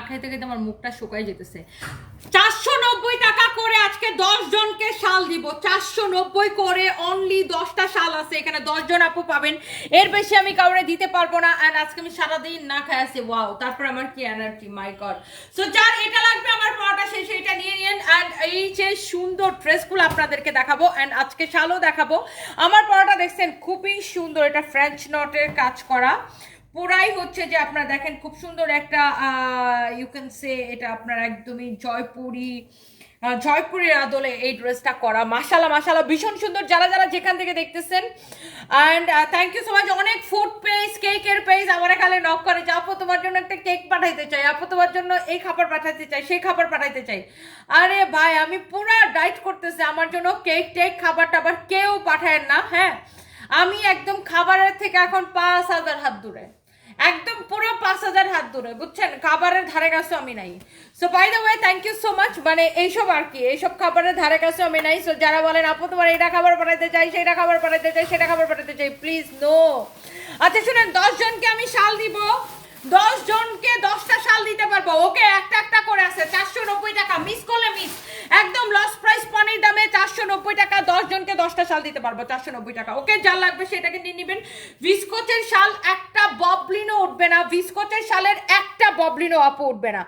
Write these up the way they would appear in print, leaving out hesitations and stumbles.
খাইতে খাইতে আমার মুখটা শুকাই যেতেছে। 490 টাকা করে আজকে 10 জনকে শাল দিব। 490 করে অনলি 10টা শাল আছে এখানে, 10 জন আপু পাবেন, এর বেশি আমি কাউরে দিতে পারবো না। এন্ড আজকে আমি সারাদিন না খাই আছি, ওয়াও। তারপর আমার কি এনার্জি, মাই গড। সো যার এটা লাগবে আমার পড়াটা শেষ, এটা নিয়ে নিন। এন্ড এই যে সুন্দর ড্রেসগুলো আপনাদেরকে দেখাবো, এন্ড আজকে শালও দেখাবো। আমার পড়াটা দেখছেন খুবই সুন্দর, এটা ফ্রেঞ্চ নটের কাজ করা, পুরাই হচ্ছে যে আপনারা দেখেন খুব সুন্দর একটা ইউ ক্যান সে এটা আপনার একদমই জয়পুরের আদলে এই ড্রেসটা করা। মাশাআল্লাহ মাশাআল্লাহ, ভীষণ সুন্দর। যারা যারা যেখান থেকে দেখতেছেন, and thank you so much. অনেক ফুড পেজ, কেকের পেজ আমার খালি নক করে যে আপু তোমার জন্য একটা কেক পাঠাইতে চাই, আপু তোমার জন্য এই খাবার পাঠাইতে চাই, সেই খাবার পাঠাইতে চাই। আরে ভাই, আমি পুরা ডাইট করতেছি, আমার জন্য কেক টেক খাবার টাবার কেউ পাঠায় না। হ্যাঁ, আমি একদম খাবারের থেকে এখন 5,000 হাত দূরে, একদম পুরো 5,000 হাত দূরে, বুঝছেন? খাবারের ধারে কাছে আমি নাই। So by the way thank you so much. মানে এইসব আর কি, এইসব খাবারের ধারে কাছে আমি নাই। সো যারা বলেন আপু তোমার এটা খাবার পাঠাইতে চাই, সেটা খাবার পাঠাইতে চাই, সেটা খাবার পাঠাতে চাই, প্লিজ নো। আচ্ছা শুনেন, 10 জনকে আমি শাল দিব, 10 জনকে 10টা শাল দিতে পারবো। ওকে, একটা একটা করে আছে, 490 টাকা। মিস করলে মিস, একদম লস প্রাইস পানির দামে 490 টাকা, 10 জনকে 10টা শাল দিতে পারবো 490 টাকা। ওকে, যার লাগবে সেটাকে নিয়ে নেবেন। ভিসকোচের শাল একটা ববলিনও উঠবে না, ভিসকোচের শালের একটা ববলিনও আপু উঠবে না।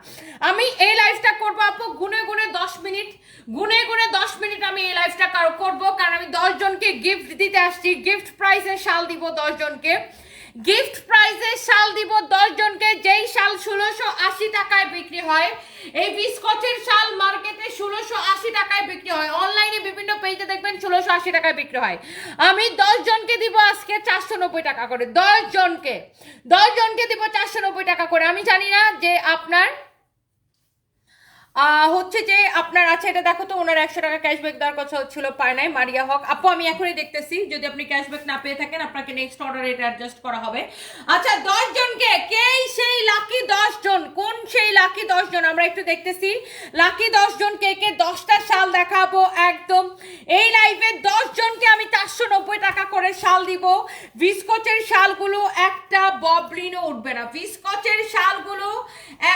আমি এই লাইফটা করবো আপু গুনে গুনে 10 মিনিট, গুনে গুনে 10 মিনিট আমি এই লাইফটা করবো, কারণ আমি 10 জনকে গিফট দিতে আসছি। গিফট প্রাইসে শাল দিব 10 জনকে, গিফট প্রাইজে শাল দিব 10 জনকে। যেই শাল 1680 টাকায় বিক্রি হয়, এই বিস্কচের শাল মার্কেটে 1680 টাকায় বিক্রি হয়, অনলাইনে বিভিন্ন পেজে দেখবেন 1680 টাকায় বিক্রি হয়। আমি 10 জনকে দিব আজকে 490 টাকা করে। 10 জনকে দিব 490 টাকা করে। আমি জানি না যে আপনার হচ্ছে যে আপনার আছে, এটা দেখো তো, ওনার 100 টাকা ক্যাশব্যাক দেওয়ার কথা ছিল, পায় নাই। মারিয়া হক আপু, আমি এখনই দেখতেছি, যদি আপনি ক্যাশব্যাক না পেয়ে থাকেন আপনাকে নেক্সট অর্ডারে এটা অ্যাডজাস্ট করা হবে। আচ্ছা 10 জনকে, কে সেই লাকি 10 জন, কোন সেই লাকি 10 জন আমরা একটু দেখতেছি। লাকি 10 জন কে কে 10টা শাল দেখাবো একদম এই লাইভে। 10 জনকে আমি 490 টাকা করে শাল দিব। ভিসকচের শালগুলো একটা ববলিনও উঠবে না, ভিসকচের শালগুলো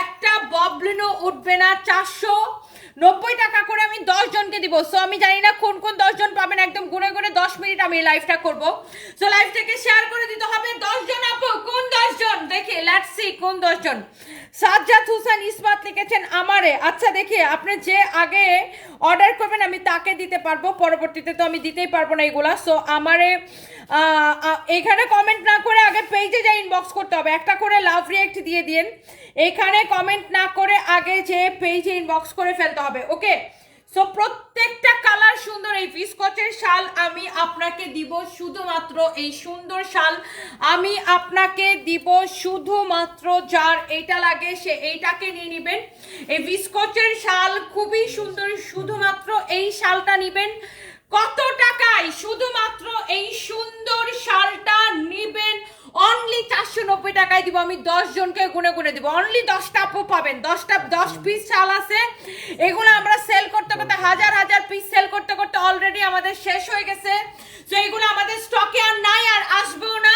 একটা ববলিনও উঠবে না। 490 টাকা করে আমি 10 জনকে দিব। সো আমি জানি না কোন কোন 10 জন পাবেন, একদম গুনে গুনে 10 মিনিট আমি এই লাইভটা করব। সো লাইভটাকে শেয়ার করে দিতে হবে। 10 জন আপু, কোন 10 জন দেখি, লেটস সি কোন 10 জন। সাজ্জাদ হোসেন ইসমাত লিখেছেন আমারে। আচ্ছা দেখি, আপনি যে আগে অর্ডার করবেন আমি তাকে দিতে পারবো, পরবর্তীতে তো আমি দিতেই পারবো না এগুলা। সো আমারে এখানে কমেন্ট না করে আগে পেজে যা ইনবক্স করতে হবে, একটা করে লাভ রিয়েক্ট দিয়ে দিন। এখানে কমেন্ট না করে আগে যে পেজে ইনবক্স করে ফেলতে হবে। ওকে, সো প্রত্যেকটা কালার সুন্দর। এই ভিসকচের শাল আমি আপনাকে দিব শুধুমাত্র, এই সুন্দর শাল আমি আপনাকে দিব শুধুমাত্র, যার এইটা লাগে সে এইটাকে নিয়ে নেবেন। এই ভিসকচের শাল খুবই সুন্দর, শুধুমাত্র এই শালটা নেবেন। কত টাকায়? শুধুমাত্র এই সুন্দর শালটা নিবেন অনলি 490 টাকায় দিব। আমি 10 জনকে গুনে গুনে দিব, অনলি 10টা আপু পাবেন। 10 পিস শাল আছে, এগুলো আমরা সেল করতে করতে হাজার হাজার পিস সেল করতে করতে অলরেডি আমাদের শেষ হয়ে গেছে। তো এগুলো আমাদের স্টকে আর নাই, আর আসবেও না।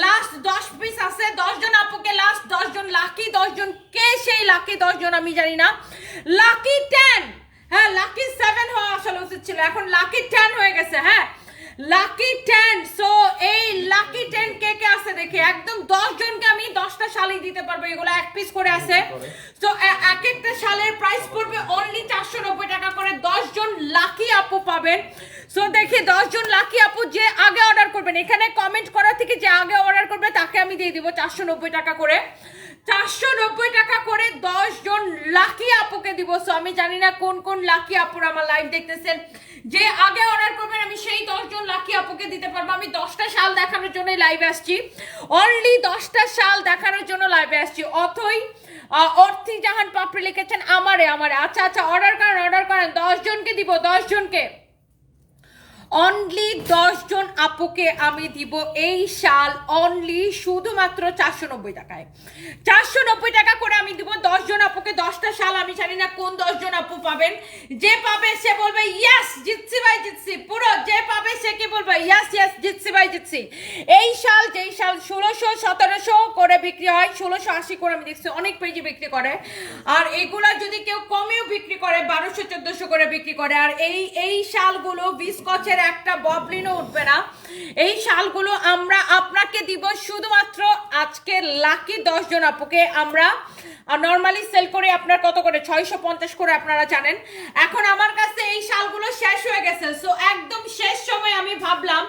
লাস্ট 10 পিস আছে। 10 জন আপুকে, লাস্ট 10 জন, লাকি 10 জন। কে সেই লাকি 10 জন আমি জানি না। লাকি 10, হ্যাঁ লাকি 7 হওয়া আসলে উচিত ছিল, এখন লাকি 10 হয়ে গেছে। হ্যাঁ লাকি 10। সো এই লাকি 10 কে কে আছে দেখে, একদম 10 জনকে আমি 10টা শালই দিতে পারবো। এগুলো এক পিস করে আছে। সো এক একটা শালের প্রাইস পড়বে অনলি 490 টাকা করে। 10 জন লাকি আপু পাবেন। সো দেখি 10 জন লাকি আপু যে আগে অর্ডার করবেন, এখানে কমেন্ট করা থেকে যে আগে অর্ডার করবে তাকে আমি দিয়ে দিব 490 টাকা করে। 490 টাকা করে 10 জন লাকি আপুকে দিব। সো আমি জানি না কোন কোন লাকি আপুর আমার লাইভ দেখতেছেন, যে আগে অর্ডার করবেন আমি সেই 10 জন লাকি আপুকে দিতে পারবো। আমি 10টা শাল দেখানোর জন্য লাইভে আসছি, অনলি 10টা শাল দেখানোর জন্য লাইভে আসছি। অর্থী জাহান পাপড়ি লিখেছেন আমারে। আচ্ছা আচ্ছা, অর্ডার করেন 10 জনকে দিব, 10 জনকে অনলি 10 জন আপুকে আমি দিব এই শাল অনলি শুধুমাত্র 490 টাকায়। 490 টাকা করে আমি দিব 10 জন আপুকে। 10 10টা শাল আমি জানি না কোন 10 জন আপু পাবেন, যে পাবে সে বলবে ইয়েস জিতছি ভাই জিতছি, পুরো যে পাবে সে কি বলবে ইয়েস ইয়েস জিতছি ভাই জিতছি। এই শাল যেই শাল 1600-1700 করে বিক্রি হয়, 1680 করে আমি দেখছি অনেক পেজে বিক্রি করে, আর এগুলা যদি কেউ কমেও বিক্রি করে 1200-1400 করে বিক্রি করে। আর এই শালগুলো বিস্কচের একটা ববলিনও উঠবে না। এই শালগুলো আমরা আপনাকে দিব শুধুমাত্র আজকে লাকি 10 জন আপুকে। আমরা নরমালি সেল করে আপনার কত করে 650 করে আপনারা জানেন। এখন আমার কাছে এই শালগুলো শেষ হয়ে গেছে, সো একদম শেষ সময় আমি ভাবলাম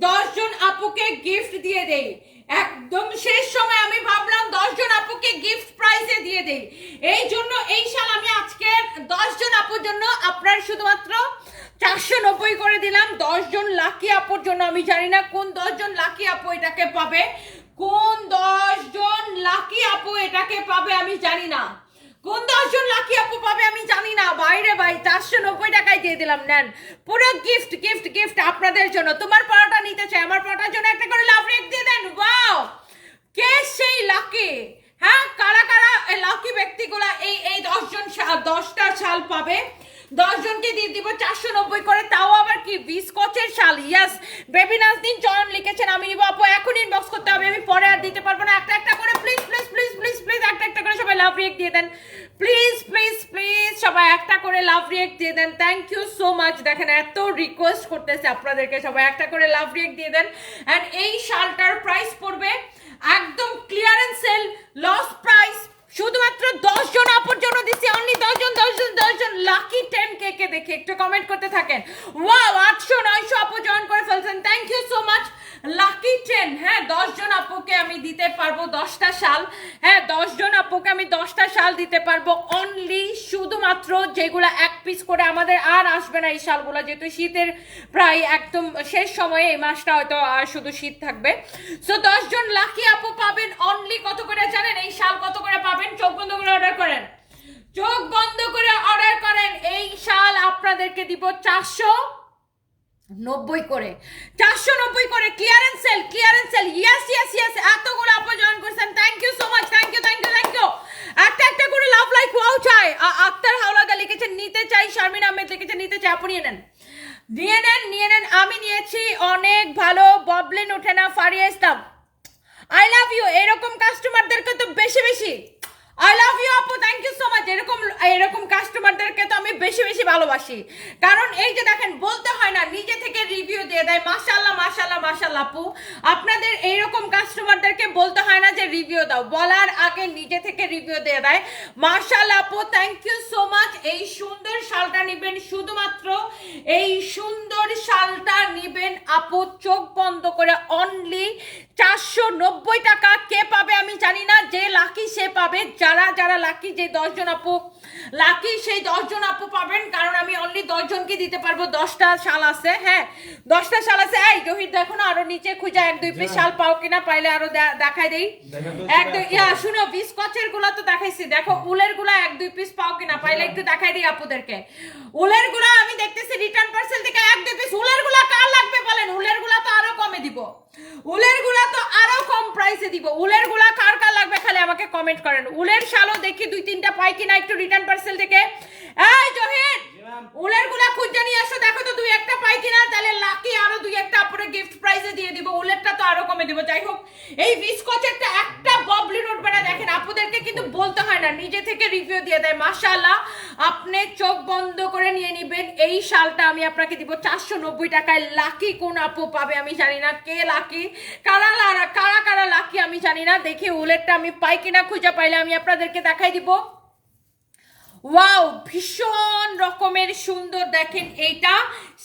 10 জন আপুকে গিফট দিয়ে দেই। একদম শেষ সময় আমি ভাবলাম 10 জন আপুকে গিফট প্রাইজে দিয়ে দেই। এই জন্য এই শাল আমি আজকে 10 জন আপুর জন্য আপনার শুধুমাত্র 490 করে দিলাম। 10 জন লাকি আপুর জন্য। আমি জানি না কোন 10 জন লাকি আপু এটাকে পাবে, কোন 10 জন লাকি আপু এটাকে পাবে আমি জানি না, কোন 10 জন লাকি আপু পাবে আমি জানি না। বাইরে ভাই 490 টাকায় দিয়ে দিলাম, নেন পুরো গিফট গিফট গিফট আপনাদের জন্য। তোমার পড়াটা নিতে চাই, আমার পড়াটার জন্য একটা করে লাভ রেক দিয়ে দেন। ওয়াও, কে সেই লাকি? হ্যাঁ, কারা কারা লাকি ব্যক্তিগুলা এই 10 জন 10টা শাল পাবে? 10 জনকে দিয়ে দিব 490 করে, তাও আবার কি বিস্কচের শাল। ইয়েস, বেবি নাজনীন চয়ন লিখেছেন আমি নিব আপু, এখন ইনবক্স করতে হবে, আমি পরে আর দিতে পারবো না। একটা একটা করে please please please please please একটা একটা করে সবাই লাভ রিয়েক্ট দিয়ে দেন, প্লিজ প্লিজ প্লিজ সবাই একটা করে লাভ রিয়েক্ট দিয়ে দেন। Thank you so much. দেখেন এত রিকোয়েস্ট করতেছে আপনাদেরকে, সবাই একটা করে লাভ রিয়েক্ট দিয়ে দেন। এন্ড এই শালটার প্রাইস পড়বে একদম ক্লিয়ারেন্স সেল, লস প্রাইস, শুধুমাত্র 10 জন আপুর জন্য দিচ্ছি। অনলি 10 জন 10 জন 10 জন লাকি 10 কে দেখে একটু কমেন্ট করতে থাকেন। ওয়াও, 800 900 আপু জয়েন করে ফেলছেন, thank you so much. Lucky 10, হ্যাঁ 10 জন আপুকে আমি দিতে পারবো 10টা শাল। হ্যাঁ 10 জন আপুকে আমি 10টা শাল দিতে পারবো অনলি শুধুমাত্র যেগুলো এক পিস করে। আমাদের আর আসবে না এই শালগুলো, যেহেতু শীতের প্রায় একদম শেষ সময়ে, এই মাসটা হয়তো আর শুধু শীত থাকবে। সো 10 জন লাকি আপু পাবেন অনলি কত করে জানেন? এই শাল কত করে পাবেন? চোখ বন্ধ করে অর্ডার করেন, চোখ বন্ধ করে অর্ডার করেন। এই শাল আপনাদেরকে দিব 490 করে, 490 করে। Clearance sale, clearance sale. Yes yes yes, এতগুলো আপু জয়েন করছেন, thank you so much, thank you thank you thank you. একটা একটা করে লাভ লাইক ওয়াও চাই। আক্তার হাওলাদার লিখেছেন নিতে চাই, শারমিন আহমেদ লিখেছেন নিতে চাই। আপনি নিয়ে নেন, নিয়ে নেন, নিয়ে নেন। আমি নিয়েছি, অনেক ভালো, ববলিন ওঠে না। ফারিয়া ইসলাম, আই লাভ ইউ। এরকম কাস্টমারদেরকে তো বেশি বেশি আই লাভ ইউ আপু, থ্যাংক ইউ সো মাচ। এরকম কাস্টমারদেরকে তো আমি বেশি বেশি ভালোবাসি, কারণ এই যে দেখেন বলতে হয় না, নিজে থেকে রিভিউ দিয়ে দেয়। মাশাআল্লাহ মাশাআল্লাহ মাশাআল্লাহ আপু, আপনাদের এইরকম কাস্টমারদেরকে বলতে হয় না যে রিভিউ দাও, বলার আগে নিজে থেকে রিভিউ দিয়ে দেয়। মাশাআল্লাহ আপু, থ্যাংক ইউ সো মাচ। এই সুন্দর শালটা নেবেন, শুধুমাত্র এই সুন্দর শালটা নেবেন আপু চোখ বন্ধ করে অনলি 490 টাকা। কে পাবে আমি জানি না, যে লাকি সে পাবে। যারা যারা লাকি, যে 10 জন আপু লাকি, সেই 10 জন আপু পাবেন, কারণ আমি অনলি 10 জনকে দিতে পারবো। 10টা শাল আছে, হ্যাঁ 10টা শাল আছে। এই জহির দেখো না, আরো নিচে খুঁজা 1-2 পিস শাল পাও কিনা, পাইলে আরো দেখাই দেই। একদম শুনো, বিস্কচের গুলা তো দেখাইছি, দেখো উলের গুলা 1-2 পিস পাও কিনা, পাইলে একটু দেখাই দিই আপুদেরকে। উলের গুলা আমি দেখতেছি রিটার্ন পার্সেল থেকে 1-2 পিস। উলের গুলা কার লাগবে বলেন? উলের গুলা তো আরো কমে দিব, উলের গুলা তো আরো কম প্রাইসে দিব। উলের গুলা কার কার লাগবে খালি আমাকে কমেন্ট করেন। উলের শালও দেখি 2-3টা পাই কিনা একটু রিটার্ন পার্সেল থেকে। এই জহির, উলের গুলা খুঁজে নিয়ে আসো, দেখো তো 2-1টা পাই কিনা, তাহলে লাকি আরো 2-1টা আপনারা গিফট প্রাইজে দিয়ে দিব। উলেরটা তো আরো কমে দিব। যাই হোক, এই বিস্কচেরটা একটা ববলি উঠবে না। দেখেন আপুদেরকে কিন্তু বলতে হয় না, নিজে থেকে রিভিউ দিয়ে দেয়। মাশাআল্লাহ, আপনি চোখ বন্ধ করে নিয়ে নিবেন। এই শালটা আমি আপনাকে দিব 490 টাকায়। লাকি কোন আপু পাবে আমি জানি না, কে লাকি, কারা কারা কারা লাকি আমি জানি না। দেখি উলেরটা আমি পাই কিনা, খুঁজে পাইলে আমি আপনাদেরকে দেখাই দিব। ওয়াও, ভীষণ রকমের সুন্দর। দেখেন এইটা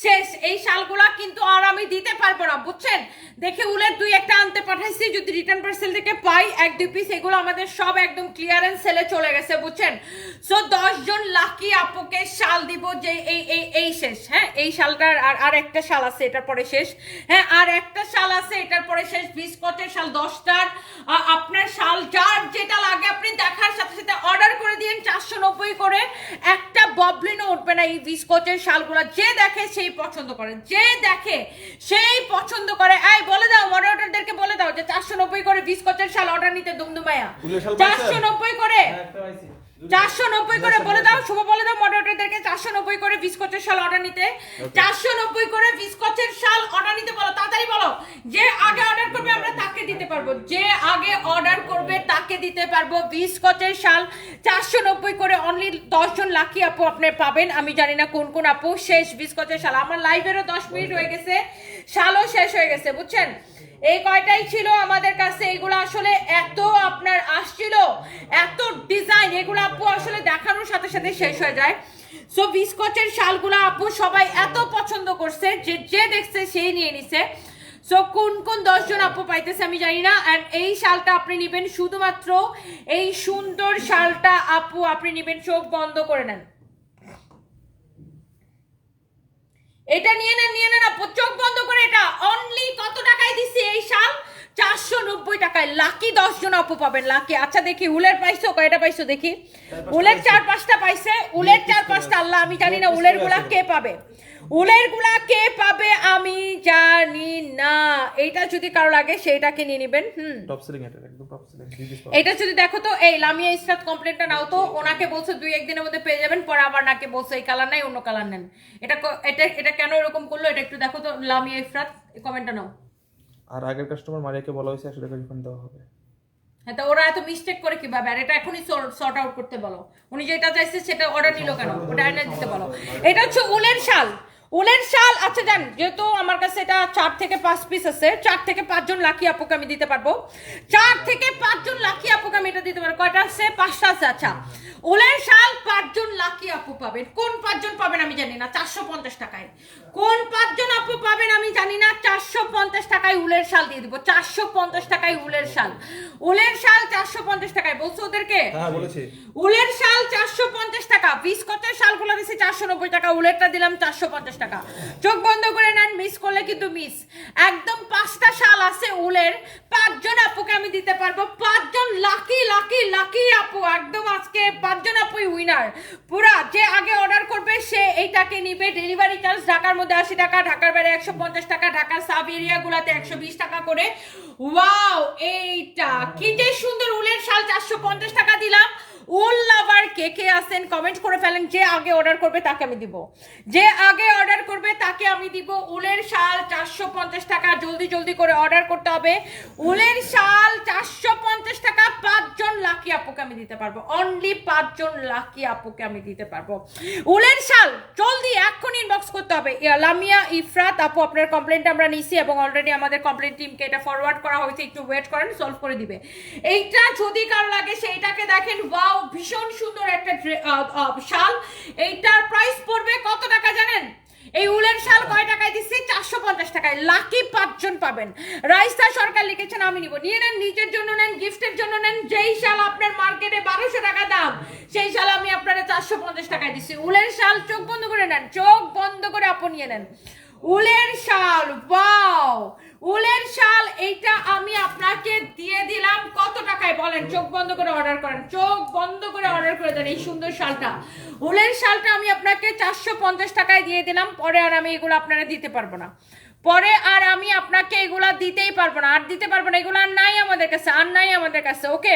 শেষ, এই শালগুলা কিন্তু আর আমি দিতে পারবো না, বুঝছেন। দেখে উলের 2-1টা আনতে পাঠাইছি, যদি রিটার্ন পার্সেল থেকে পাই 1-2 পিস, এগুলো আমাদের সব একদম ক্লিয়ারেন্স সেলে চলে গেছে, বুঝছেন। সো 10 জন লাকি আপুকে শাল দিব, যে এই শেষ। হ্যাঁ, এই শালটার আর একটা শাল আছে, এটার পরে শেষ। হ্যাঁ, আর একটা শাল আছে, এটার পরে শেষ। বিস্কটের শাল 10টার। আপনার শাল যার যেটা লাগে আপনি দেখার সাথে সাথে অর্ডার করে দিন। 490 করে, একটা ববলিনও উঠবে না এই বিস্কটের শালগুলা। যে দেখে সেই পছন্দ করে, যে দেখে সেই পছন্দ করে। এই বলে দাও, মডারেটরদেরকে বলে দাও যে 490 করে বিস্কটের শাল অর্ডার নিতে দুমদুমায়া। 490 করে 490 করে বলে দাও, শুভ বলে দাও মডারেটরদেরকে 490 করে বিস্কচের শাল অর্ডার নিতে, 490 করে বিস্কচের শাল অর্ডার নিতে বলো, তাড়াতাড়ি বলো। যে আগে অর্ডার করবে আমরা তাকে দিতে পারবো, যে আগে অর্ডার করবে তাকে দিতে পারবো বিস্কচের শাল 490 করে। অনলি 10 জন লাকি আপু আপনি পাবেন। আমি জানি না কোন কোন আপু শেষ বিস্কচের শাল। আমার লাইভেরও 10 মিনিট হয়ে গেছে, শালও শেষ হয়ে গেছে, বুঝছেন? এই কয়টাই ছিল আমাদের কাছে। এগুলো আসলে এত আপনার আসছিল, এত ডিজাইন, এগুলো আপু আসলে দেখানোর সাথে সাথে শেষ হয়ে যায়। সো বিস্কচের শালগুলো আপু সবাই এত পছন্দ করছে যে যে দেখছে সেই নিয়ে নিছে। সো কোন কোন 10 জন আপু পাইতেছে আমি জানি না। এন্ড এই শালটা আপনি নেবেন শুধুমাত্র, এই সুন্দর শালটা আপু আপনি নেবেন, চোখ বন্ধ করে নেন, এটা নিয়ে নেন আপু, চোখ বন্ধ করে। এটা অনলি কত টাকায় দিছি এই শাল? 490 টাকায়। লাকি 10 জন আপু পাবেন, লাকি। আচ্ছা দেখি উলের পাইছো কয়টা পাইছো দেখি। উলের 4-5টা পাইছে, উলের 4-5টা। আল্লাহ আমি জানি না উলের গুলা কে পাবে, উলের গুলা কে পাবে আমি জানি না। এইটা যদি কারো লাগে সেইটাকে নিয়ে নেবেন। টপ সেলিং, এটা একদম টপ সেলিং। এটা যদি দেখো তো, এই লামিয়া ইসরাত কমপ্লেনটা নাও তো, ওনাকে বলছো 2-1 দিনের মধ্যে পেয়ে যাবেন, পরে আবার নাকে বলছো এই কালার নাই অন্য কালার নেন। এটা এটা এটা কেন এরকম করলো এটা একটু দেখো তো লামিয়া ইসরাত, কমেন্টটা নাও। আর আগের কাস্টমার মারিয়াকে বলা হয়েছে 100 টাকা রিফান্ড দেওয়া হবে। হ্যাঁ, তো ওরা এত মিস্টেক করে কিভাবে? আর এটা এখনই সর্ট আউট করতে বলো। উনি যেটা চাইছে সেটা অর্ডার নিল কেন, ওটা এনে দিতে বলো। এটা হচ্ছে উলের শাল, উলের শাল। আচ্ছা জান, যেহেতু আমার কাছে এটা 4 থেকে 5 পিস আছে, 4 থেকে 5 জন লাকি আপুকে আমি দিতে পারবো, 4 থেকে 5 জন লাকি আপুকে আমি এটা দিতে পারবো। কয়টা আছে? 5টা আছে। আচ্ছা, উলের শাল 5 জন লাকি আপু পাবেন। কোন 5 জন পাবেন আমি জানি না, 450 টাকায়। কোন 5 জন আপু পাবেন আমি জানি না, 450 টাকায় উলের শাল দিয়ে দিব। 450 টাকায় উলের শাল, উলের শাল 450 টাকায়। বলছো ওদেরকে? হ্যাঁ বলেছি। উলের শাল 450 টাকা। বিস্কটের শালগুলো দিছি 490 টাকা, উলেরটা দিলাম 450 টাকা। চোখ বন্ধ করে নেন, মিস করলে কিন্তু মিস। একদম 5টা শাল আছে উলের, 5 জন আপুকে আমি দিতে পারবো। 5 জন লাকি লাকি লাকি আপু, একদম আজকে 5 জন আপুই উইনার পুরা। যে আগে অর্ডার করবে সে এইটাকে নিবে। ডেলিভারি চার্জ ঢাকার মধ্যে 80 টাকা, ঢাকার বাইরে 150 টাকা, ঢাকার সাব এরিয়া গুলাতে 120 টাকা করে। ওয়াও, এইটা কি যে সুন্দর উলের শাল 450 টাকা দিলাম। উল লাভার কে কে আছেন কমেন্ট করে ফেলেন। যে আগে অর্ডার করবে তাকে আমি দিব, যে আগে অর্ডার করবে তাকে আমি দিব উলের শাল 450 টাকা। জলদি জলদি করে অর্ডার করতে হবে। উলের শাল 450 টাকা, 5 জন লাকি আপুকে আমি দিতে পারবো। অনলি 5 জন লাকি আপুকে আমি দিতে পারবো উলের শাল। জলদি এখন ইনবক্স করতে হবে। লামিয়া ইফরাত আপু, আপনার কমপ্লেন্ট আমরা নিছি এবং অলরেডি আমাদের কমপ্লেন্ট টিমকে এটা ফরওয়ার্ড করা হয়েছে। একটু ওয়েট করেন, সলভ করে দিবে। এইটা যদি কারো লাগে সেইটাকে দেখেন। ওয়াও, ভীষণ সুন্দর একটা শাল। এইটার প্রাইস পড়বে কত টাকা জানেন? এই উলের শাল কয় টাকায় দিচ্ছি? 450 টাকায়। লাকি 5 জন পাবেন। রাইসা সরকার লিখেছেন আমি নিব। নিয়ে নেন, নিজের জন্য নেন, গিফটের জন্য নেন। যেই শাল আপনার মার্কেটে 1200 টাকা দাম, সেই শাল আমি আপনারা 450 টাকায় দিচ্ছি। উলের শাল, চোখ বন্ধ করে নেন, চোখ বন্ধ করে আপনি নিয়ে নেন উলের শাল। ওয়াও, উলের শাল এইটা আমি আপনাকে দিয়ে দিলাম কত টাকায় বলেন? চোখ বন্ধ করে অর্ডার করেন, চোখ বন্ধ করে অর্ডার করে দেন এই সুন্দর শালটা। উলের শালটা আমি আপনাকে 450 টাকায় দিয়ে দিলাম। পরে আর আমি এগুলো আপনারা দিতে পারবো না, পরে আর আমি আপনাকে এগুলা দিতেই পারবো না, আর দিতে পারবো না। এগুলো আর নাই আমাদের কাছে, আর নাই আমাদের কাছে। ওকে,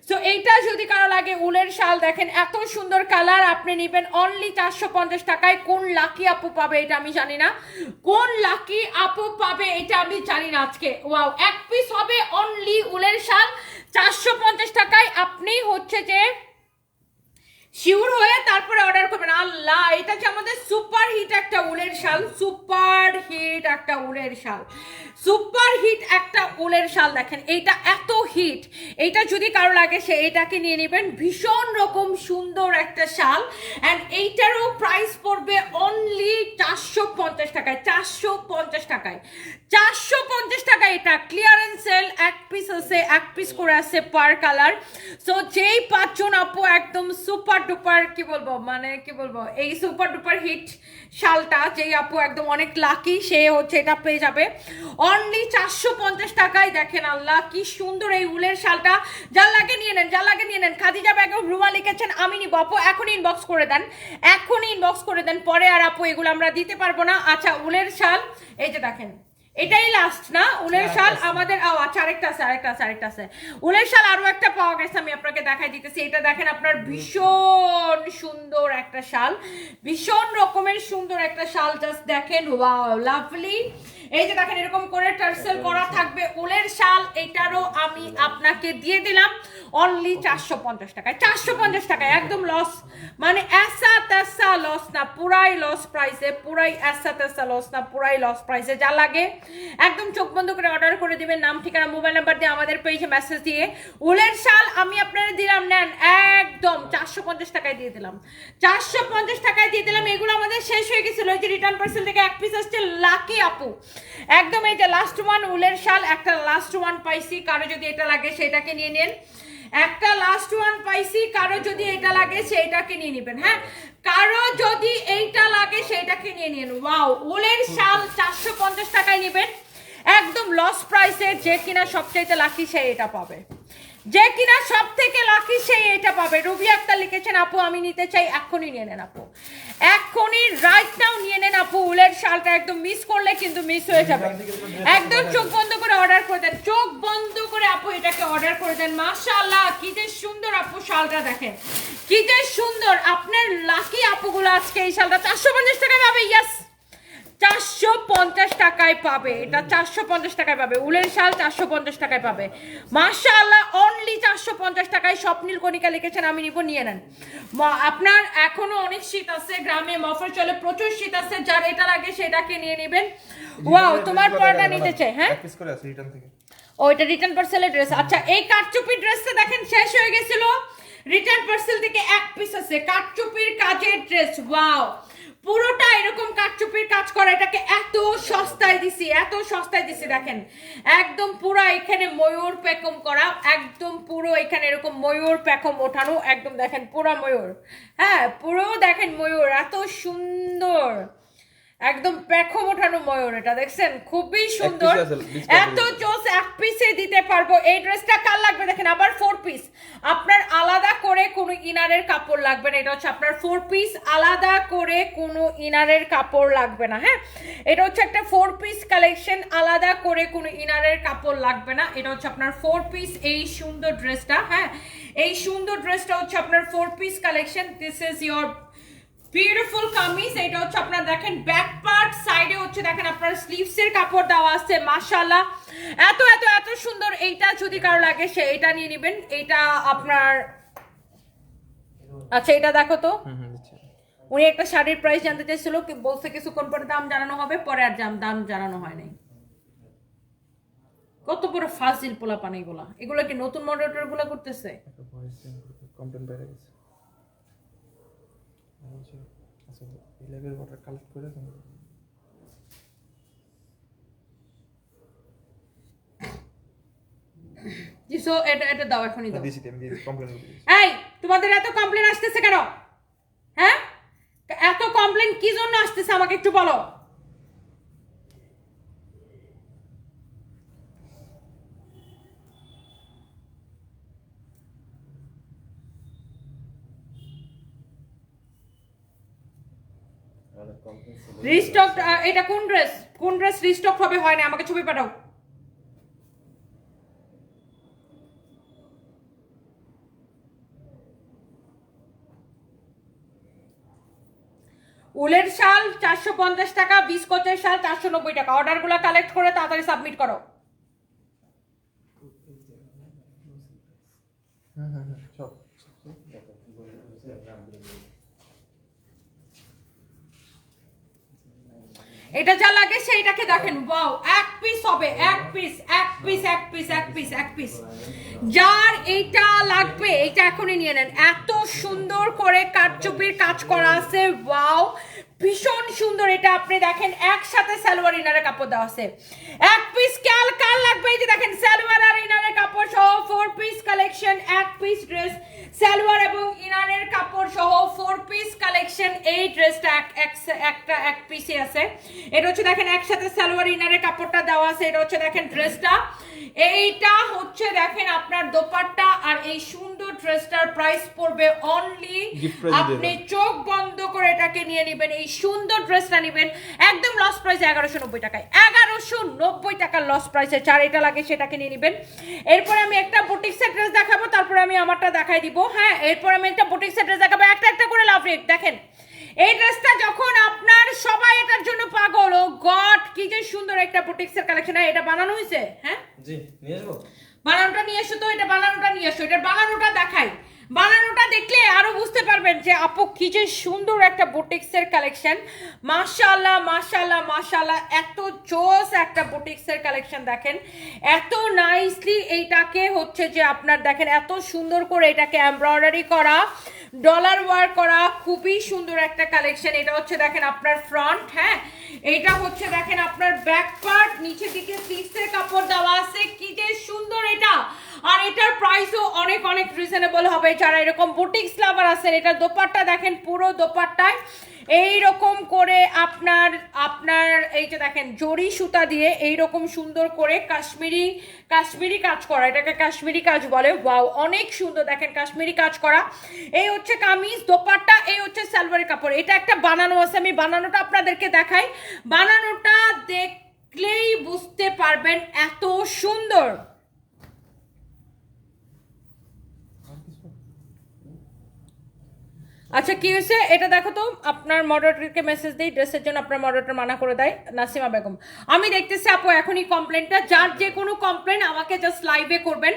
সো এইটা যদি কারো লাগে উলের শাল, দেখেন এত সুন্দর কালার, আপনি নেবেন অনলি 450 টাকায়। কোন লাকি আপু পাবে এটা আমি জানি না, কোন লাকি আপু পাবে এটা আমি জানি না আজকে। ওয়াও, এক পিস হবে অনলি উলের শাল 450 টাকায়। আপনি হচ্ছে যে শিওর হয়ে তারপরে অর্ডার করবেন। আল্লাহ, এটা যে আমাদের সুপার হিট একটা উলের শাল, সুপার হিট একটা উলের শাল, সুপার হিট একটা উলের শাল। দেখেন এইটা এত হিট, এইটা যদি কারো লাগে সে এটাকে নিয়ে নেবেন। ভীষণ রকম সুন্দর একটা শাল। অ্যান্ড এইটারও প্রাইস পড়বে অনলি 450 টাকায়। 450 টাকায়, 450 টাকা। এটা ক্লিয়ারেন্স সেল, এক পিস আছে, এক পিস করে আছে পার কালার। সো যেই 5 জন আপু একদম সুপার ডুপার, কি বলবো মানে কি বলবো, এই সুপার ডুপার হিট শালটা যেই আপু একদম অনেক লাকি, সে হচ্ছে এটা পেয়ে যাবে অনলি 450 টাকায়। দেখেন আল্লাহ কি সুন্দর এই উলের শালটা। যার লাগে নিয়ে নেন, যার লাগে নিয়ে নেন। খাদিজা বেগম রুমা লিখেছেন আমি নিব। আপু এখনই ইনবক্স করে দেন, এখনই ইনবক্স করে দেন, পরে আর আপু এগুলো আমরা দিতে পারবো না। আচ্ছা, উলের শাল এই যে দেখেন, এটাই লাস্ট না উলের শাল আমাদের আচ্ছা আরেকটা আছে উলের শাল আরো একটা পাওয়া গেছে আমি আপনাকে দেখাই দিতেছি এটা দেখেন আপনার ভীষণ সুন্দর একটা শাল ভীষণ রকমের সুন্দর একটা শাল জাস্ট দেখেন ওয়াও লাভলি এই যে দেখেন এরকম করে টার্সেল করা থাকবে উলের শাল এটারও আমি আপনাকে দিয়ে দিলাম অনলি 450 টাকায় 450 টাকায় একদম লস মানে ऐसा तैसा লস না পুরাই লস প্রাইসে পুরাই ऐसा तैसा লস না পুরাই লস প্রাইসে যা লাগে একদম চোখ বন্ধ করে অর্ডার করে দিবেন নাম ঠিকানা মোবাইল নাম্বার দিয়ে আমাদের পেজে মেসেজ দিয়ে উলের শাল আমি আপনাদের দিলাম নেন একদম 450 টাকায় দিয়ে দিলাম 450 টাকায় দিয়ে দিলাম এগুলো আমাদের শেষ হয়ে গেছিল এই যে রিটার্ন পার্সেল থেকে এক পিস আসছে লাকি আপু একদম এই যে লাস্ট ওয়ান উলের শাল একটা লাস্ট ওয়ান পাইছি কারো যদি এটা লাগে সেটাকে নিয়ে নেন একটা লাস্ট ওয়ান পাইছি কারো যদি এটা লাগে সেইটাকে নিয়ে নেবেন হ্যাঁ কারো যদি এইটা লাগে সেইটাকে নিয়ে নিন ওয়াও উলের শাল 450 টাকায় নেবেন একদম লস প্রাইসে যে কিনা সবচাইতে লাকি সে এটা পাবে যে কিনা সব থেকে লাকি সে এটা পাবে রুবি আক্তার লিখেছেন আপু আমি নিতে চাই এক্ষুনি নিয়ে নেন আপু এক্ষুনি রাইট নাও নিয়ে নেন আপু উলের শালটা একদম মিস করলে কিন্তু মিস হয়ে যাবে একদম চোখ বন্ধ করে অর্ডার করে দেন চোখ বন্ধ করে আপু এটাকে অর্ডার করে দেন মাশাআল্লাহ কি যে সুন্দর আপু শালটা দেখেন কি যে সুন্দর আপনার লাকি আপুগুলো আজকে এই শালটা 450 টাকায় পাবে ইয়েস 450 টাকায় পাবে এটা 450 টাকায় পাবে উলের শাল 450 টাকায় পাবে মাশাআল্লাহ অনলি 450 টাকায় স্বপ্নীল কণিকা লিখেছেন আমি নিব নিয়ে নেন আপনার এখনো অনেক শীত আছে গ্রামে মফর চলে প্রচুর শীত আছে যার এটা লাগে সেটাকে নিয়ে নেবেন ওয়াও তোমার পরটা নিতে চাই হ্যাঁ এক পিস করে আছে রিটার্ন থেকে ও এটা রিটার্ন পার্সেলের ড্রেস আচ্ছা এই কাটচুপি ড্রেসটা দেখেন শেষ হয়ে গেছিল রিটার্ন পার্সেল থেকে এক পিস আছে কাটচুপির কাজের ড্রেস ওয়াও পুরোটা এরকম কাটচুপির কাজ করা এটাকে এত সস্তায় দিছি দেখেন একদম পুরো এখানে ময়ূর পেকম করা একদম পুরো এখানে এরকম ময়ূর পেকম ওঠানো একদম দেখেন পুরো ময়ূর হ্যাঁ পুরো দেখেন ময়ূর এত সুন্দর একদম পেখম ওঠানো ময়ূর এটা দেখছেন খুবই সুন্দর এত জোস এক পিসে দিতে পারবো এই ড্রেসটা কার লাগবে দেখেন আবার 4 পিস আপনার আলাদা করে কোনো ইনারের কাপড় লাগবে না এটা হচ্ছে আপনার 4 পিস আলাদা করে কোনো ইনারের কাপড় লাগবে না হ্যাঁ এটা হচ্ছে একটা 4 পিস কালেকশন আলাদা করে কোনো ইনারের কাপড় লাগবে না এটা হচ্ছে আপনার 4 পিস এই সুন্দর ড্রেসটা হ্যাঁ এই সুন্দর ড্রেসটা হচ্ছে আপনার 4 piece collection this is your beautiful kameez এটা হচ্ছে আপনারা দেখেন ব্যাক পার্ট সাইডে হচ্ছে দেখেন আপনার স্লিভস এর কাপড় দেওয়া আছে মাশাআল্লাহ এত এত এত সুন্দর এইটা যদি কারো লাগে সে এটা নিয়ে নেবেন এটা আপনার আচ্ছা এটা দেখো তো উনি একটা শাড়ির প্রাইস জানতে চাইছিল বলছে কিছুক্ষণ পরে দাম জানানো হবে পরে আর দাম জানানো হয় নাই কত বড় ফাজিল পোলাপান এগুলো কি নতুন মডেলের গুলো করতেছে কমপ্লেইন বেড়ে গেছে আচ্ছা এই লেভেল ওয়াটার কালেক্ট করে জি সো এটা দাও এখনই দাও দিছি আমি কমপ্লেইন করছি এই তোমাদের এত কমপ্লেইন আসতেছে কেন হ্যাঁ এত কমপ্লেইন কি জন্য আসতেছে আমাকে একটু বলো রিস্টক এটা কোন ড্রেস রিস্টক হবে হয় না আমাকে ছবি পাঠাও উলের শাল 450 টাকা বিস্কটের শাল 490 টাকা অর্ডারগুলো কালেক্ট করে তাড়াতাড়ি সাবমিট করো সব এটা যা লাগে সেইটাকে দেখেন ওয়াও এক পিস হবে এক পিস যার এইটা লাগবে এটা এখনই নিয়ে নেন এত সুন্দর করে কাটচুপির কাজ করা আছে ওয়াও ভীষণ সুন্দর এটা আপনি দেখেন একসাথে সালোয়ার ইনারের কাপড় দেওয়া আছে এক পিস কার লাগবে এই যে দেখেন সালোয়ার আর ইনারের কাপড় সহ 4 পিস কালেকশন এক পিস ড্রেস সালোয়ার এবং ইনারের কাপড় সহ 4 পিস কালেকশন এই ড্রেসটা এক পিসে আছে এটা হচ্ছে দেখেন একসাথে সালোয়ার ইনারের কাপড়টা দেওয়া আছে এটা হচ্ছে দেখেন ড্রেসটা এইটা হচ্ছে দেখেন আপনার দোপাট্টা, আর এই সুন্দর ড্রেসটার প্রাইস পড়বে অনলি, Gift price দিয়ে আপনি দেন। চোখ বন্ধ করে এটাকে নিয়ে নেবেন, এই সুন্দর ড্রেসটা নেবেন একদম লস প্রাইসে 1190 টাকায়, 1190 টাকার লস প্রাইসে, যার এটা লাগে সেটাকে নিয়ে নেবেন। এরপরে আমি একটা বুটিক্সের ড্রেস দেখাবো, তারপরে আমি আমারটা দেখাই দিব। হ্যাঁ, এরপর আমি একটা বুটিক্সের ড্রেস দেখাবো, একটা একটা করে লাভ রেট দেখেন। এই ড্রেসটা যখন আপনার সবাই এটার জন্য পাগল, ও গড কি যে সুন্দর একটা বুটিক্সের কালেকশন। এটা বানানো হয়েছে, হ্যাঁ জি নিয়ে আসবো। বানানোটা নিয়ে এসো তো, এটা বানানোটা নিয়ে এসো, এটা বানানোটা দেখাই। বানানোটা দেখলে আরো বুঝতে পারবেন যে আপু কি যে সুন্দর একটা বুটিক্সের কালেকশন। মাশাআল্লাহ মাশাআল্লাহ মাশাআল্লাহ, এত জোস একটা বুটিক্সের কালেকশন দেখেন, এত নাইসলি এইটাকে হচ্ছে যে আপনার দেখেন এত সুন্দর করে এটাকে এমব্রয়ডারি করা, ডলার ওয়ার্ক করা, খুবই সুন্দর একটা কালেকশন। এটা হচ্ছে দেখেন আপনার ফ্রন্ট, হ্যাঁ এইটা হচ্ছে দেখেন আপনার ব্যাক পার্ট, নিচে দিকে স্লিভসের কাপড় দেওয়া আছে, কি যে সুন্দর এটা। আর এটার প্রাইসও অনেক অনেক রিজনেবল হবে যারা এরকম বুটিক্স লাভার আছেন। এটা দোপাট্টা দেখেন, পুরো দোপাট্টায় এইরকম করে আপনার আপনার এই যে দেখেন জরি সুতা দিয়ে এইরকম সুন্দর করে কাশ্মীরি কাজ করা, এটাকে কাশ্মীরি কাজ বলে। ওয়াও, অনেক সুন্দর দেখেন কাশ্মীরি কাজ করা। এই হচ্ছে কামিজ, দোপাট্টা, এই হচ্ছে সালোয়ারের কাপড়। এটা একটা বানানো আছে, আমি বানানোটা আপনাদেরকে দেখাই। বানানোটা দেখলেই বুঝতে পারবেন এত সুন্দর। আচ্ছা কি হয়েছে এটা দেখো তো, আপনার মডারেটরকে মেসেজ দেই, ড্রেসের জন্য আপনার মডারেটর মানা করে দেয়, নাসিমা বেগম। আমি দেখতেছি আপু এখনই কমপ্লেনটা, যার যে কোনো কমপ্লেন আমাকে জাস্ট লাইভে করবেন।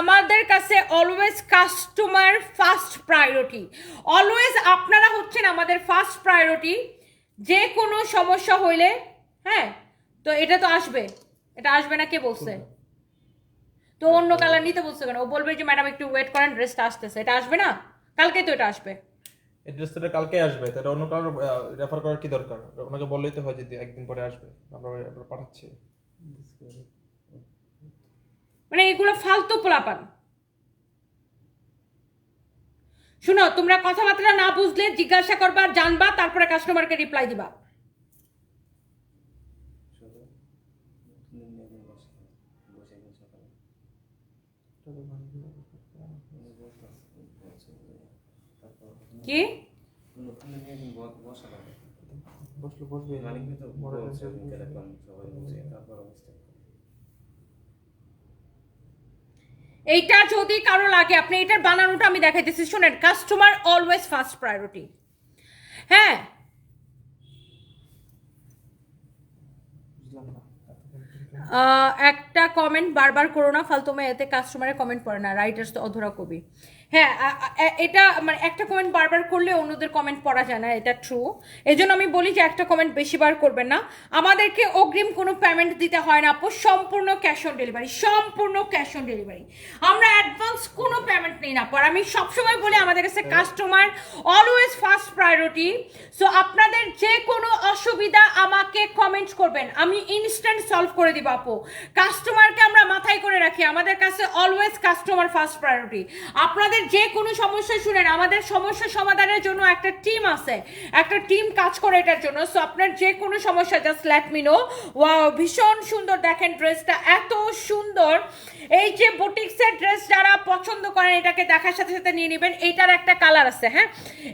আমাদের কাছে always customer first priority, always আপনারা হচ্ছেন আমাদের ফার্স্ট প্রায়োরিটি। যে কোনো সমস্যা হইলে, হ্যাঁ তো এটা তো আসবে, এটা আসবে না কে বলছে? তো অন্য কালার নিতে বলছে কেন? ও বলবে যে ম্যাডাম একটু ওয়েট করেন, ড্রেসটা আসতেছে। এটা আসবে না, কালকে তো এটা আসবে। এই ড্রেসটা কালকে আসবে, তাহলে অন্য কারো রেফার করার কি দরকার? ওনাকে বললেই তো হয় যে একদিন পরে আসবে, আমরা পাঠাচ্ছি। মানে এগুলো ফালতু পোলাপান। শুনো, তোমরা কথাবার্তা না বুঝলে জিজ্ঞাসা করবা, জানবা, তারপরে কাস্টমারকে রিপ্লাই দিবা। কি বসবে এইটা যদি কারো লাগে, আপনি এটার বানানোটা আমি দেখাইতেছি, শুনেন। Customer always first priority. হ্যাঁ, একটা কমেন্ট বারবার করো না ফালতু, এতে কাস্টমারের কমেন্ট পড়ে না, রাইটার্স তো অধরা কবি। হ্যাঁ, এটা মানে একটা কমেন্ট বারবার করলে অন্যদের কমেন্ট পড়া যায় না, এটা ট্রু। এই জন্য আমি বলি যে একটা কমেন্ট বেশিবার করবেন না। আমাদেরকে অগ্রিম কোনো পেমেন্ট দিতে হয় না আপু, সম্পূর্ণ ক্যাশ অন ডেলিভারি, সম্পূর্ণ ক্যাশ অন ডেলিভারি। আমরা অ্যাডভান্স কোনো পেমেন্ট নেই না। পর আমি সবসময় বলি আমাদের কাছে customer always first priority. So আপনাদের যে কোনো অসুবিধা আমাকে কমেন্ট করবেন, আমি ইনস্ট্যান্ট সলভ করে দিব আপু। কাস্টমারকে আমরা মাথায় করে রাখি, আমাদের কাছে অলওয়েজ কাস্টমার ফার্স্ট প্রায়োরিটি। আপনাদের যে কোনো সমস্যা, শুনেন আমাদের সমস্যা সমাধানের জন্য একটা টিম আছে, একটা টিম কাজ করে এটার জন্য। সো আপনার যে কোনো সমস্যা just let me no. Wow, ভীষণ সুন্দর দেখেন ড্রেসটা, এত সুন্দর। এই যে বুটিক্সের ড্রেস যারা পছন্দ করেন এটাকে দেখার সাথে সাথে নিয়ে নেবেন। এইটার একটা কালার আছে, হ্যাঁ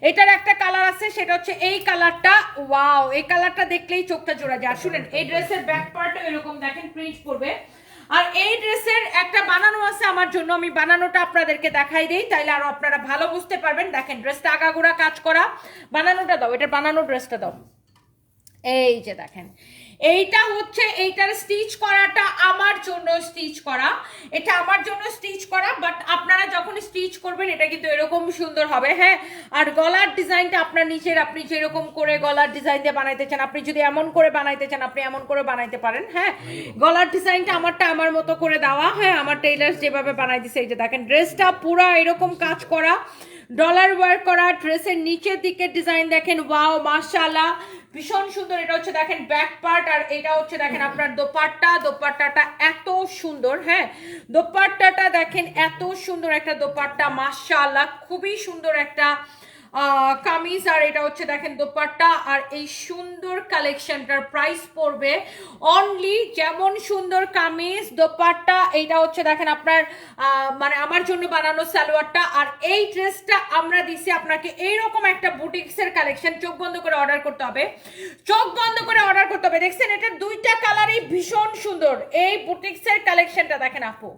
এটার একটা কালার আছে, সেটা হচ্ছে এই কালারটা। ওয়াও, এই কালারটা দেখলেই চোখটা জোড়া যায়। শুনেন এই ড্রেসের ব্যাক পার্টও এরকম দেখেন প্রিন্ট করবে। আর এই ড্রেসের একটা বানানো আছে আমার জন্য, আমি বানানোটা আপনাদেরকে দেখাই দেই, তাইলে আরো আপনারা ভালো বুঝতে পারবেন। দেখেন ড্রেসটা আগাগোড়া কাজ করা, বানানোটা দাও, এটা বানানো ড্রেসটা দাও। এই যে দেখেন, এইটা হচ্ছে এইটার স্টিচ করাটা আমার জন্য স্টিচ করা, এটা আমার জন্য স্টিচ করা। বাট আপনারা যখন স্টিচ করবেন এটা কিন্তু এরকম সুন্দর হবে, হ্যাঁ। আর গলার ডিজাইনটা আপনার নিচের, আপনি যেরকম করে গলার ডিজাইন দিয়ে বানাইতে চান, আপনি যদি এমন করে বানাইতে চান আপনি এমন করে বানাইতে পারেন, হ্যাঁ। গলার ডিজাইনটা আমারটা আমার মতো করে দেওয়া, হ্যাঁ আমার টেইলার্স যেভাবে বানাই দিছে। এই যে দেখেন ড্রেসটা পুরা এরকম কাজ করা, ডলার ওয়ার্ক করা, ড্রেসের নিচের দিকে ডিজাইন দেখেন, ওয়াও মাশাআল্লাহ ভীষণ সুন্দর। এটা হচ্ছে দেখেন ব্যাক পার্ট, আর এটা হচ্ছে দেখেন আপনার দোপাট্টা। দোপাট্টাটা এত সুন্দর, হ্যাঁ দোপাট্টাটা দেখেন এত সুন্দর একটা দোপাট্টা, মাশাআল্লাহ খুবই সুন্দর একটা কামিজ, আর এটা হচ্ছে দেখেন দোপাট্টা। আর এই সুন্দর কালেকশনটার প্রাইস পড়বে অনলি, যেমন সুন্দর কামিজ দোপাট্টা, এইটা হচ্ছে দেখেন আপনার মানে আমার জন্য বানানো সালোয়ারটা। আর এই ড্রেসটা আমরা দিছি আপনাকে এইরকম একটা বুটিক্সের কালেকশন। চোখ বন্ধ করে অর্ডার করতে হবে, চোখ বন্ধ করে অর্ডার করতে হবে। দেখছেন এটার দুইটা কালারই ভীষণ সুন্দর। এই বুটিক্সের কালেকশনটা দেখেন আপু,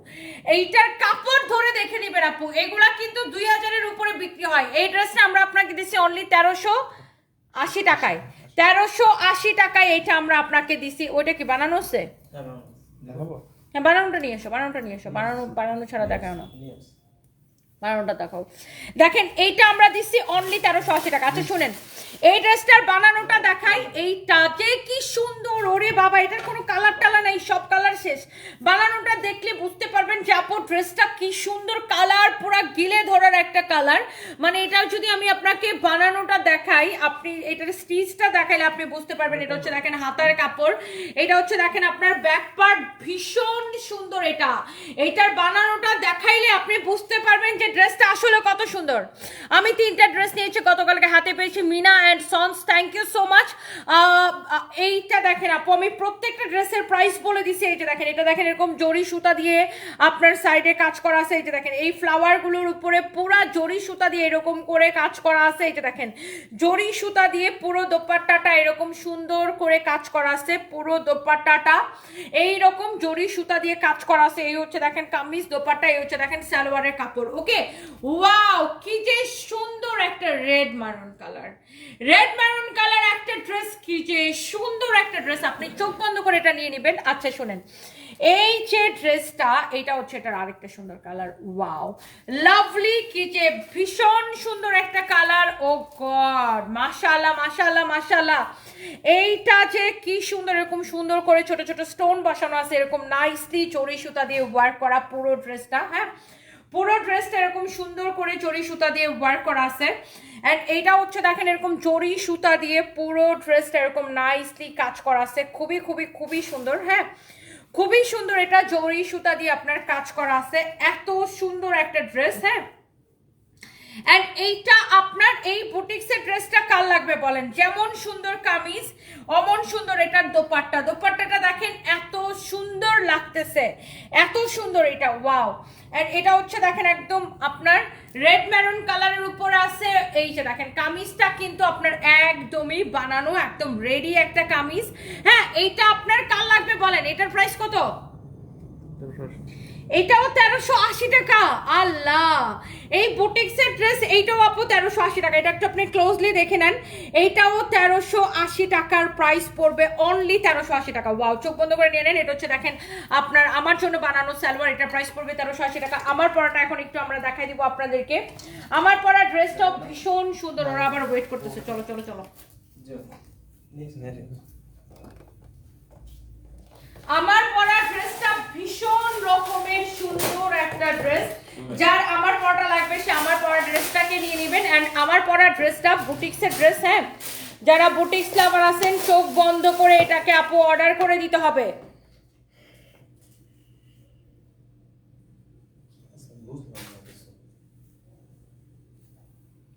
এইটার কাপড় ধরে দেখে নিবেন আপু, এগুলা কিন্তু 2000-এর উপরে বিক্রি হয়। এই ড্রেসটা আমরা আপনাকে দিছি অনলি 1380 টাকায়। 1380 টাকায় এটা আমরা আপনাকে দিছি। ওইটা কি বানানো হচ্ছে? দেখাবো? হ্যাঁ, বানানোটা নিয়ে এসো, বানানোটা নিয়ে এসো। বানানো ছাড়া দেখাও না, বানানোটা দেখাও। দেখেন এইটা আমরা দিচ্ছি অনলি 1380 টাকা। আচ্ছা শুনেন, এই ড্রেসটার বানানোটা দেখাই। এইটা যে কি সুন্দর, ওরে বাবা, এটার কোনো কালার টালা নেই, সব কালার শেষ। বানানোটা দেখলে বুঝতে পারবেন যে আপু ড্রেসটা কি সুন্দর কালার, পুরা গিলে ধরার একটা কালার। মানে এটা যদি আমি আপনাকে বানানোটা দেখাই, আপনি এটার স্টিচটা দেখাইলে আপনি বুঝতে পারবেন। এটা হচ্ছে দেখেন হাতার কাপড়, এটা হচ্ছে দেখেন আপনার ব্যাক পার্ট, ভীষণ সুন্দর। এইটার বানানোটা দেখাইলে আপনি বুঝতে পারবেন যে ড্রেসটা আসলে কত সুন্দর। আমি 3টা ড্রেস নিয়েছি গতকালকে, হাতে পেয়েছি Mina and sons, thank you so much. এইটা দেখেন আপু, আমি প্রত্যেকটা ড্রেসের প্রাইস বলে দিছি। এইটা দেখেন, এটা দেখেন এরকম জরি সুতা দিয়ে আপনার সাইডে কাজ করা আছে। এইটা দেখেন এই ফ্লাওয়ারগুলোর উপরে পুরা জরি সুতা দিয়ে এরকম করে কাজ করা আছে। এইটা দেখেন জরি সুতা দিয়ে পুরো দোপাট্টাটা এরকম সুন্দর করে কাজ করা আছে। পুরো দোপাট্টাটা এইরকম জরি সুতা দিয়ে কাজ করা আছে। এই হচ্ছে দেখেন কামিজ, দোপাট্টা, এই হচ্ছে দেখেন সালোয়ারের কাপড়। ওকে, ওয়াও, কি যে সুন্দর একটা রেড মারুন কালার, রেড মারুন কালার একটা ড্রেস, কি যে সুন্দর একটা ড্রেস। আপনি চোখ বন্ধ করে এটা নিয়ে নেবেন। আচ্ছা শুনেন, এই যে ড্রেসটা, এটা হচ্ছে এটার আরেকটা সুন্দর কালার। ওয়াও, লাভলি, কি যে ভীষণ সুন্দর একটা কালার। ও গড, মাশাআল্লাহ মাশাআল্লাহ মাশাআল্লাহ। এইটা যে কি সুন্দর, এরকম সুন্দর করে ছোট ছোট স্টোন বসানো আছে, এরকম নাইসলি চড়ি সুতা দিয়ে ওয়ার্ক করা পুরো ড্রেসটা। হ্যাঁ, পুরো ড্রেসটা এরকম সুন্দর করে জরি সুতা দিয়ে ওয়ার্ক করা আছে। এন্ড এইটা হচ্ছে দেখেন এরকম জরি সুতা দিয়ে পুরো ড্রেসটা এরকম নাইসলি কাজ করা আছে। খুবই খুবই খুবই সুন্দর। হ্যাঁ, খুবই সুন্দর, এটা জরি সুতা দিয়ে আপনার কাজ করা আছে। এত সুন্দর একটা ড্রেস। হ্যাঁ, এন্ড এইটা আপনার এই বুটিক্সের ড্রেসটা কার লাগবে বলেন? যেমন সুন্দর কামিজ অমন সুন্দর এটার দোপাট্টা। দোপাট্টাটা দেখেন এত সুন্দর লাগতেছে, এত সুন্দর এটা। ওয়াও, এন্ড এটা হচ্ছে দেখেন একদম আপনার রেড মেরুন কালারের উপর আছে। এই যে দেখেন কামিজটা কিন্তু আপনার একদমই বানানো, একদম রেডি একটা কামিজ। হ্যাঁ, এইটা আপনার কার লাগবে বলেন? এটার প্রাইস কত? এটাও 1380 টাকা। আল্লাহ, এই বুটিক্সের ড্রেস এইটাও আপু 1380 টাকা। এটা একটু আপনি ক্লোজলি দেখে নেন, এইটাও 1380 টাকার প্রাইস পড়বে, অনলি 1380 টাকা। ওয়াও, চোখ বন্ধ করে নিয়ে নেন। এটা হচ্ছে দেখেন আপনার আমার জন্য বানানো সালোয়ার, এটার প্রাইস পড়বে 1380 টাকা। আমার পরাটা এখন একটু আমরা দেখাই দিব আপনাদেরকে। আমার পরা ড্রেসটাও ভীষণ সুন্দর। ওরা আবার ওয়েট করতেছে, চলো চলো চলো। আমার পরা ড্রেসটা ভীষণ রকমের সুন্দর একটা ড্রেস। যার আমার পরাটা লাগবে সে আমার পরা ড্রেসটাকে নিয়ে নেবেন। এন্ড আমার পরা ড্রেসটা বুটিক্সের ড্রেস। হ্যাঁ, যারা বুটিক্স লাভার আছেন চোখ বন্ধ করে এটাকে আপু অর্ডার করে দিতে হবে।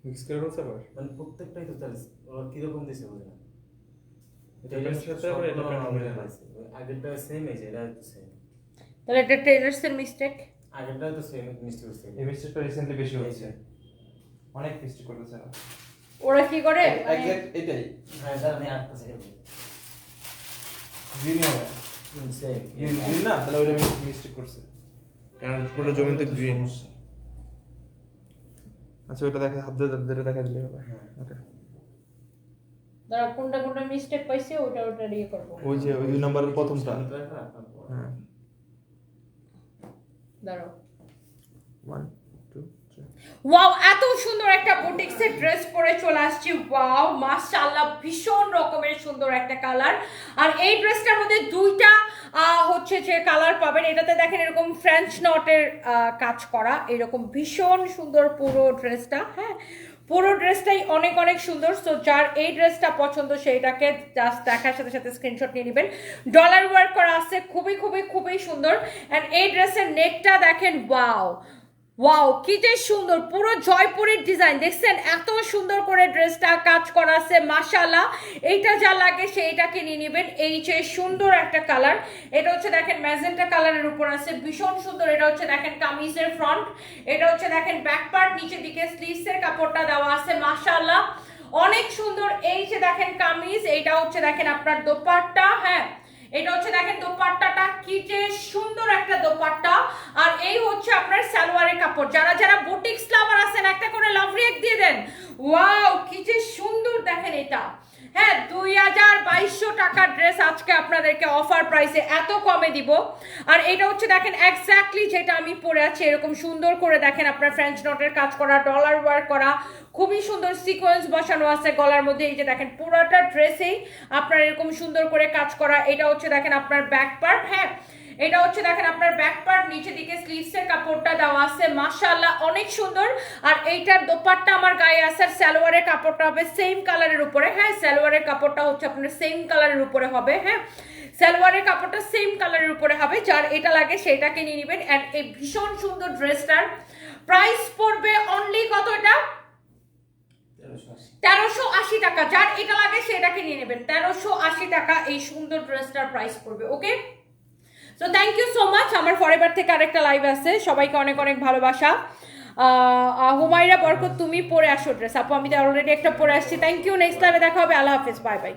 মিক্স করে বলছে আবার মানে প্রত্যেকটাই তো তাহলে ওরা কিরকম দিছে বুঝে না। এটার সাথে আবার এটা মিলে না। আগেরটা সেম এই যে এটা সেম। তাহলে এটা টেইলার্সের মিস্টেক। আগেরটা তো সেম মিস্টেক হচ্ছে। এই মিস্টেকটা রিসেন্টলি বেশি হচ্ছে, অনেক মিস্টেক করতেছে না। ওরা কি করে? এক্সাক্ট এটাই। হ্যাঁ স্যার আমি আটটা সেকেন্ড গ্রিন হবে সেম গ্রিন না, তাহলে ওইটা মিস্টেক করছে, কারণ পুরো জমি তো গ্রিন। আচ্ছা, ওটা দেখা হাত ধরে দেখা দিলে হবে। ওকে, দাঁড়া, কোনটা কোনটা মিস্টেক পাইছে ওটা ওটা ইয়ে করব। ওই যে ওই 2 নম্বরের প্রথমটা। হ্যাঁ, দাঁড়াও। 1 2 3। ওয়াও, এত সুন্দর একটা বুটিক্সের ড্রেস পরে চলে আসছি। ওয়াও, মাশাআল্লাহ, ভীষণ রকমের সুন্দর একটা কালার। আর এই ড্রেসটার মধ্যে দুইটা হচ্ছে যে কালার পাবেন। এটাতে দেখেন এরকম ফ্রেঞ্চ নটের কাজ করা, এরকম ভীষণ সুন্দর পুরো ড্রেসটা। হ্যাঁ, পুরো ড্রেসটাই অনেক অনেক সুন্দর। সো যার এই ড্রেসটা পছন্দ সেইটাকে জাস্ট দেখার সাথে সাথে স্ক্রিনশট নিয়ে নেবেন। ডলার ওয়ার্ক করা আছে, খুবই খুবই খুবই সুন্দর। এন্ড এই ড্রেসের নেকটা দেখেন, ওয়াও, ওয়াও কি যে সুন্দর, পুরো জয়পুরের ডিজাইন দেখছেন, এত সুন্দর করে ড্রেসটা কাজ করা আছে মাশাআল্লাহ। এইটা যা লাগে সেইটাকে নিয়ে নেবেন। এই যে সুন্দর একটা কালার, এটা হচ্ছে দেখেন ম্যাজেন্টা কালারের উপর আছে, ভীষণ সুন্দর। এটা হচ্ছে দেখেন কামিজের ফ্রন্ট, এটা হচ্ছে দেখেন ব্যাক পার্ট, নিচের দিকে স্লিভসের কাপড়টা দেওয়া আছে মাশাআল্লাহ, অনেক সুন্দর। এই যে দেখেন কামিজ, এইটা হচ্ছে দেখেন আপনার দোপাট্টা, হ্যাঁ এটা হচ্ছে দেখেন দোপাট্টাটা কি যে সুন্দর একটা দোপাট্টা। আর এই হচ্ছে আপনার সালোয়ারের কাপড়। যারা যারা বুটিক্স লাভার আছেন একটা করে লাভ রিয়েক্ট দিয়ে দেন। ওয়াও কি যে সুন্দর দেখেন এটা, হ্যাঁ 2200 টাকার ড্রেস আজকে আপনাদেরকে অফার প্রাইসে এত কমে দিব। আর এটা হচ্ছে দেখেন এক্স্যাক্টলি যেটা আমি পরে আছি, এরকম সুন্দর করে দেখেন আপনার ফ্রেঞ্চ নটের কাজ করা, ডলার ওয়ার্ক করা, খুবই সুন্দর সিকোয়েন্স বসানো আছে গলার মধ্যে। এই যে দেখেন পুরোটা ড্রেসেই আপনার এরকম সুন্দর করে কাজ করা। এটা হচ্ছে দেখেন আপনার ব্যাক পার্ট, হ্যাঁ এটা হচ্ছে দেখেন আপনার ব্যাক পার্ট, নিচে দিকে স্লিভসের কাপড়টা দেওয়া আছে মাশাআল্লাহ অনেক সুন্দর। আর এইটার দোপাট্টা আমার গায়ে আছে, আর সালোয়ারের কাপড়টা হবে সেম কালারের উপরে, হ্যাঁ সালোয়ারের কাপড়টা হচ্ছে আপনার সেম কালারের উপরে হবে, হ্যাঁ সালোয়ারের কাপড়টা সেম কালারের উপরে হবে। যার এটা লাগে সেটাকে নিয়ে নেবেন। এন্ড এই ভীষণ সুন্দর ড্রেসটার প্রাইস পড়বে অনলি কত, এটা 1380 টাকা। যার এটা লাগে সেটাকে নিয়ে নেবেন, 1380 টাকা এই সুন্দর ড্রেসটার প্রাইস পড়বে। Okay, so thank you so much. আমার ফরএভার থেকে আরেকটা লাইভ আছে, সবাইকে অনেক অনেক ভালোবাসা। হুমায়রা বরকত তুমি পরে আসো ড্রেস, আপু আমি তো অলরেডি একটা পরে আসছি। থ্যাংক ইউ, নেক্সট লাইভে দেখা হবে, আল্লাহ হাফেজ, বাই বাই।